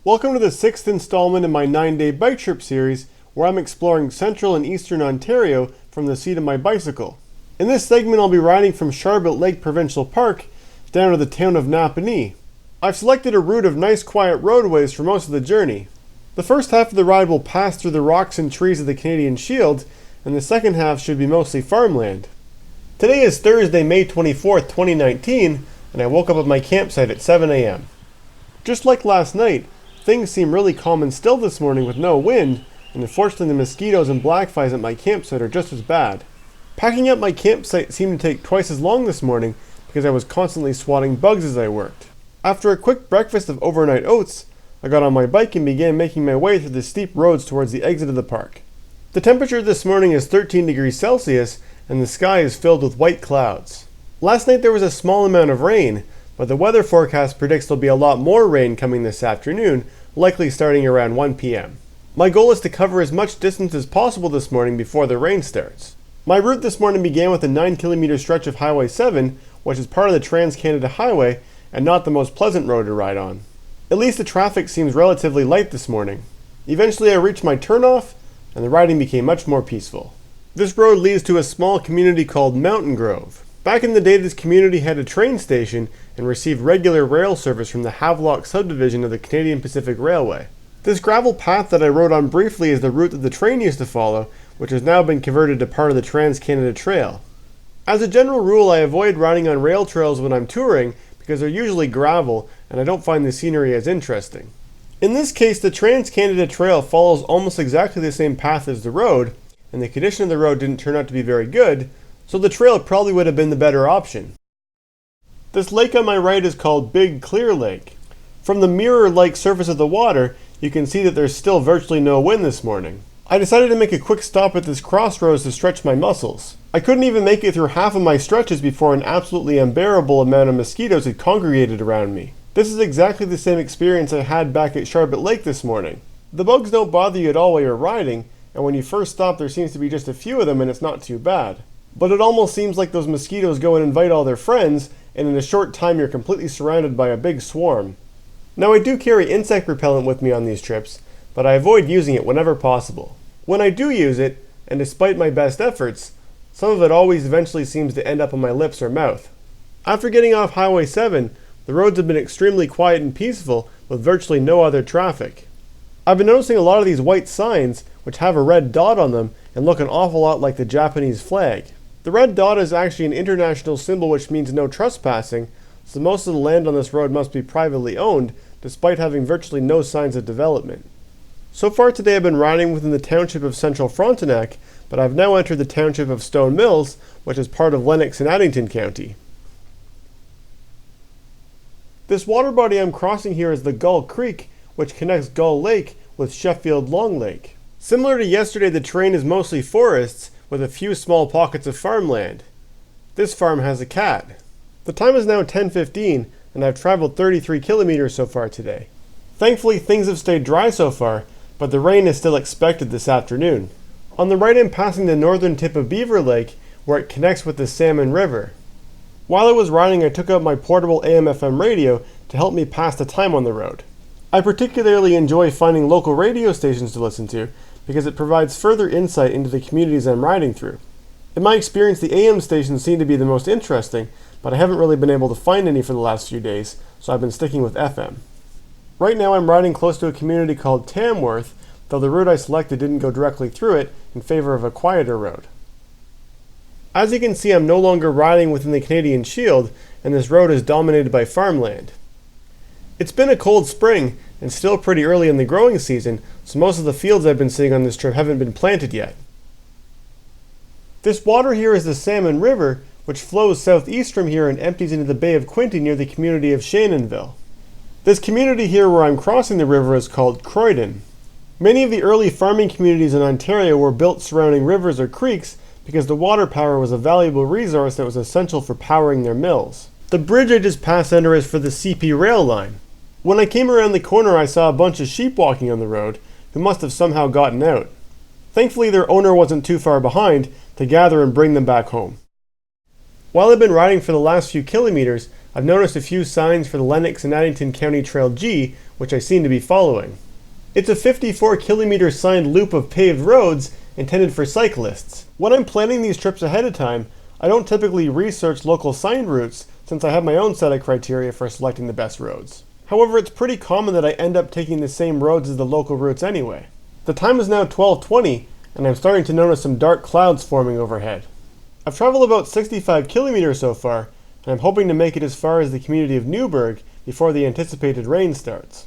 Welcome to the 6th installment in my 9-day bike trip series, where I'm exploring central and eastern Ontario from the seat of my bicycle. In this segment I'll be riding from Sharbot Lake Provincial Park down to the town of Napanee. I've selected a route of nice quiet roadways for most of the journey. The first half of the ride will pass through the rocks and trees of the Canadian Shield, and the second half should be mostly farmland. Today is Thursday, May 24th, 2019, and I woke up at my campsite at 7 a.m. Just like last night, things seem really calm and still this morning with no wind, and unfortunately the mosquitoes and black flies at my campsite are just as bad. Packing up my campsite seemed to take twice as long this morning because I was constantly swatting bugs as I worked. After a quick breakfast of overnight oats, I got on my bike and began making my way through the steep roads towards the exit of the park. The temperature this morning is 13 degrees Celsius and the sky is filled with white clouds. Last night there was a small amount of rain, but the weather forecast predicts there'll be a lot more rain coming this afternoon, likely starting around 1 p.m. My goal is to cover as much distance as possible this morning before the rain starts. My route this morning began with a 9-kilometer stretch of Highway 7, which is part of the Trans-Canada Highway and not the most pleasant road to ride on. At least the traffic seems relatively light this morning. Eventually I reached my turnoff and the riding became much more peaceful. This road leads to a small community called Mountain Grove. Back in the day, this community had a train station and received regular rail service from the Havelock subdivision of the Canadian Pacific Railway. This gravel path that I rode on briefly is the route that the train used to follow, which has now been converted to part of the Trans-Canada Trail. As a general rule, I avoid riding on rail trails when I'm touring because they're usually gravel and I don't find the scenery as interesting. In this case, the Trans-Canada Trail follows almost exactly the same path as the road, and the condition of the road didn't turn out to be very good, so the trail probably would have been the better option. This lake on my right is called Big Clear Lake. From the mirror-like surface of the water, you can see that there's still virtually no wind this morning. I decided to make a quick stop at this crossroads to stretch my muscles. I couldn't even make it through half of my stretches before an absolutely unbearable amount of mosquitoes had congregated around me. This is exactly the same experience I had back at Sharbot Lake this morning. The bugs don't bother you at all while you're riding, and when you first stop there seems to be just a few of them and it's not too bad. But it almost seems like those mosquitoes go and invite all their friends, and in a short time you're completely surrounded by a big swarm. Now I do carry insect repellent with me on these trips, but I avoid using it whenever possible. When I do use it, and despite my best efforts, some of it always eventually seems to end up on my lips or mouth. After getting off Highway 7, the roads have been extremely quiet and peaceful with virtually no other traffic. I've been noticing a lot of these white signs, which have a red dot on them and look an awful lot like the Japanese flag. The red dot is actually an international symbol which means no trespassing, so most of the land on this road must be privately owned, despite having virtually no signs of development. So far today I've been riding within the township of Central Frontenac, but I've now entered the township of Stone Mills, which is part of Lennox and Addington County. This water body I'm crossing here is the Gull Creek, which connects Gull Lake with Sheffield Long Lake. Similar to yesterday, the terrain is mostly forests, with a few small pockets of farmland. This farm has a cat. The time is now 10:15 and I've traveled 33 kilometers so far today. Thankfully things have stayed dry so far, but the rain is still expected this afternoon. On the right I'm passing the northern tip of Beaver Lake where it connects with the Salmon River. While I was riding I took out my portable AM/FM radio to help me pass the time on the road. I particularly enjoy finding local radio stations to listen to because it provides further insight into the communities I'm riding through. In my experience, the AM stations seem to be the most interesting, but I haven't really been able to find any for the last few days, so I've been sticking with FM. Right now I'm riding close to a community called Tamworth, though the route I selected didn't go directly through it in favor of a quieter road. As you can see, I'm no longer riding within the Canadian Shield, and this road is dominated by farmland. It's been a cold spring, and still pretty early in the growing season, so most of the fields I've been seeing on this trip haven't been planted yet. This water here is the Salmon River, which flows southeast from here and empties into the Bay of Quinte near the community of Shannonville. This community here where I'm crossing the river is called Croydon. Many of the early farming communities in Ontario were built surrounding rivers or creeks because the water power was a valuable resource that was essential for powering their mills. The bridge I just passed under is for the CP rail line. When I came around the corner I saw a bunch of sheep walking on the road who must have somehow gotten out. Thankfully their owner wasn't too far behind to gather and bring them back home. While I've been riding for the last few kilometers, I've noticed a few signs for the Lennox and Addington County Trail G, which I seem to be following. It's a 54-kilometer signed loop of paved roads intended for cyclists. When I'm planning these trips ahead of time, I don't typically research local signed routes since I have my own set of criteria for selecting the best roads. However, it's pretty common that I end up taking the same roads as the local routes anyway. The time is now 12:20, and I'm starting to notice some dark clouds forming overhead. I've traveled about 65 kilometers so far, and I'm hoping to make it as far as the community of Newberg before the anticipated rain starts.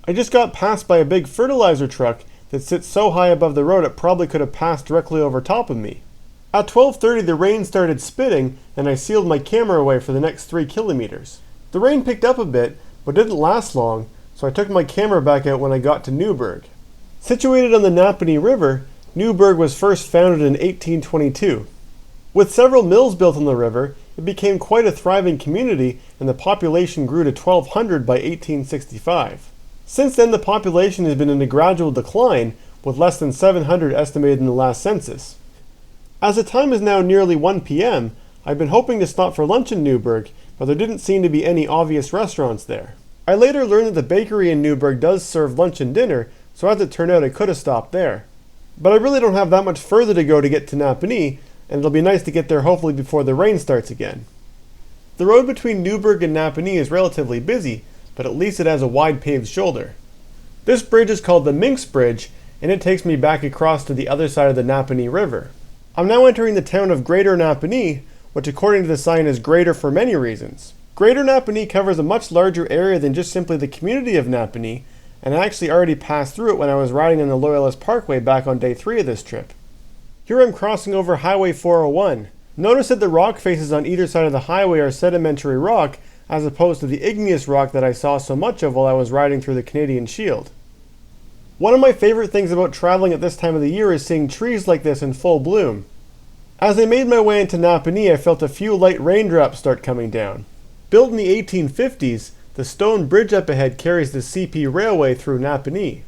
I just got passed by a big fertilizer truck that sits so high above the road it probably could have passed directly over top of me. At 12:30 the rain started spitting, and I sealed my camera away for the next 3 kilometers. The rain picked up a bit, but didn't last long, so I took my camera back out when I got to Newberg. Situated on the Napanee River, Newberg was first founded in 1822. With several mills built on the river, it became quite a thriving community, and the population grew to 1,200 by 1865. Since then, the population has been in a gradual decline, with less than 700 estimated in the last census. As the time is now nearly 1 p.m., I've been hoping to stop for lunch in Newberg, but there didn't seem to be any obvious restaurants there. I later learned that the bakery in Newberg does serve lunch and dinner, so as it turned out I could have stopped there. But I really don't have that much further to go to get to Napanee, and it'll be nice to get there hopefully before the rain starts again. The road between Newberg and Napanee is relatively busy, but at least it has a wide paved shoulder. This bridge is called the Minx Bridge, and it takes me back across to the other side of the Napanee River. I'm now entering the town of Greater Napanee, which according to the sign is greater for many reasons. Greater Napanee covers a much larger area than just simply the community of Napanee, and I actually already passed through it when I was riding on the Loyalist Parkway back on day 3 of this trip. Here I'm crossing over Highway 401. Notice that the rock faces on either side of the highway are sedimentary rock, as opposed to the igneous rock that I saw so much of while I was riding through the Canadian Shield. One of my favorite things about traveling at this time of the year is seeing trees like this in full bloom. As I made my way into Napanee, I felt a few light raindrops start coming down. Built in the 1850s, the stone bridge up ahead carries the CP Railway through Napanee.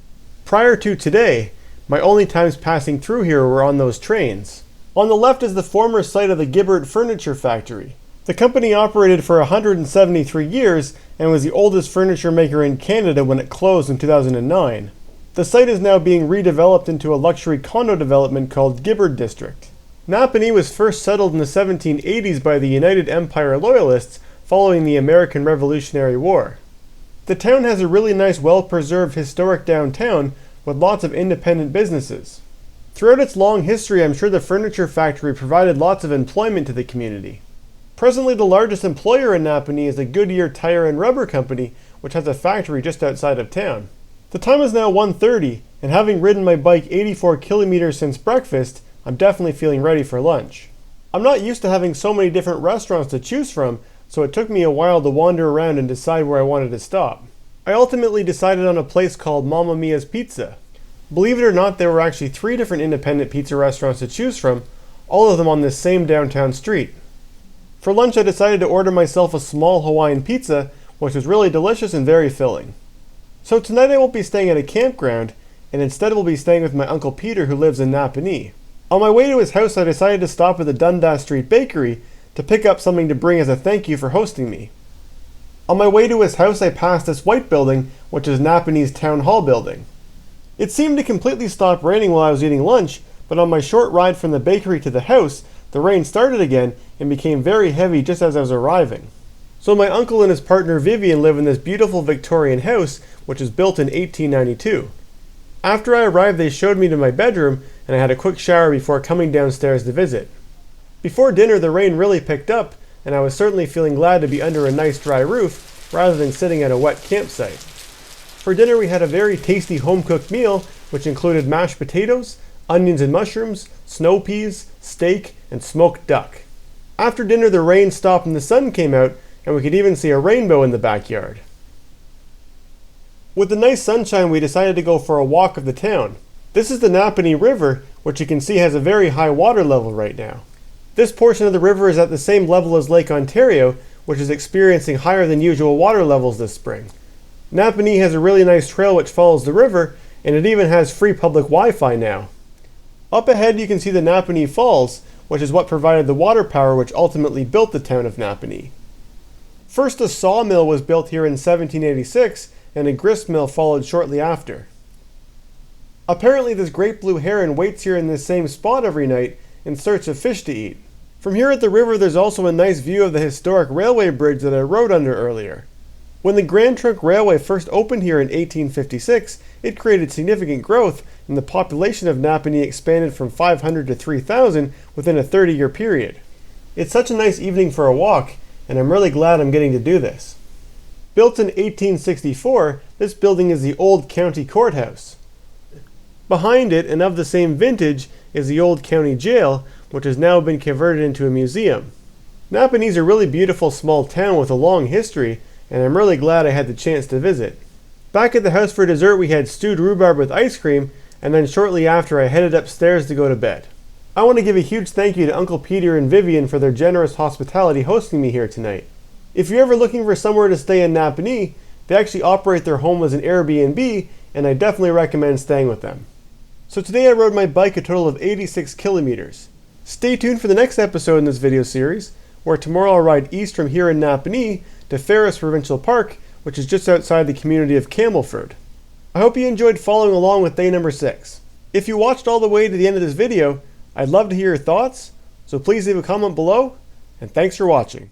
Prior to today, my only times passing through here were on those trains. On the left is the former site of the Gibbert Furniture Factory. The company operated for 173 years and was the oldest furniture maker in Canada when it closed in 2009. The site is now being redeveloped into a luxury condo development called Gibbert District. Napanee was first settled in the 1780s by the United Empire Loyalists following the American Revolutionary War. The town has a really nice, well-preserved historic downtown with lots of independent businesses. Throughout its long history, I'm sure the furniture factory provided lots of employment to the community. Presently, the largest employer in Napanee is the Goodyear Tire and Rubber Company, which has a factory just outside of town. The time is now 1:30, and having ridden my bike 84 kilometers since breakfast, I'm definitely feeling ready for lunch. I'm not used to having so many different restaurants to choose from, so it took me a while to wander around and decide where I wanted to stop. I ultimately decided on a place called Mamma Mia's Pizza. Believe it or not, there were actually 3 different independent pizza restaurants to choose from, all of them on this same downtown street. For lunch, I decided to order myself a small Hawaiian pizza, which was really delicious and very filling. So tonight I won't be staying at a campground, and instead will be staying with my Uncle Peter who lives in Napanee. On my way to his house, I decided to stop at the Dundas Street Bakery to pick up something to bring as a thank you for hosting me. On my way to his house, I passed this white building, which is Napanee's Town Hall building. It seemed to completely stop raining while I was eating lunch, but on my short ride from the bakery to the house, the rain started again and became very heavy just as I was arriving. So my uncle and his partner Vivian live in this beautiful Victorian house, which was built in 1892. After I arrived, they showed me to my bedroom, and I had a quick shower before coming downstairs to visit. Before dinner, the rain really picked up, and I was certainly feeling glad to be under a nice dry roof, rather than sitting at a wet campsite. For dinner, we had a very tasty home-cooked meal, which included mashed potatoes, onions and mushrooms, snow peas, steak, and smoked duck. After dinner, the rain stopped and the sun came out, and we could even see a rainbow in the backyard. With the nice sunshine, we decided to go for a walk of the town. This is the Napanee River, which you can see has a very high water level right now. This portion of the river is at the same level as Lake Ontario, which is experiencing higher than usual water levels this spring. Napanee has a really nice trail which follows the river, and it even has free public Wi-Fi now. Up ahead you can see the Napanee Falls, which is what provided the water power which ultimately built the town of Napanee. First a sawmill was built here in 1786, and a grist mill followed shortly after. Apparently this great blue heron waits here in this same spot every night in search of fish to eat. From here at the river there's also a nice view of the historic railway bridge that I rode under earlier. When the Grand Trunk Railway first opened here in 1856, it created significant growth, and the population of Napanee expanded from 500 to 3,000 within a 30-year period. It's such a nice evening for a walk, and I'm really glad I'm getting to do this. Built in 1864, this building is the old county courthouse. Behind it, and of the same vintage, is the old county jail, which has now been converted into a museum. Napanee's a really beautiful small town with a long history, and I'm really glad I had the chance to visit. Back at the house for dessert we had stewed rhubarb with ice cream, and then shortly after I headed upstairs to go to bed. I want to give a huge thank you to Uncle Peter and Vivian for their generous hospitality hosting me here tonight. If you're ever looking for somewhere to stay in Napanee, they actually operate their home as an Airbnb, and I definitely recommend staying with them. So today I rode my bike a total of 86 kilometers. Stay tuned for the next episode in this video series, where tomorrow I'll ride east from here in Napanee to Ferris Provincial Park, which is just outside the community of Campbellford. I hope you enjoyed following along with day number 6. If you watched all the way to the end of this video, I'd love to hear your thoughts, so please leave a comment below, and thanks for watching.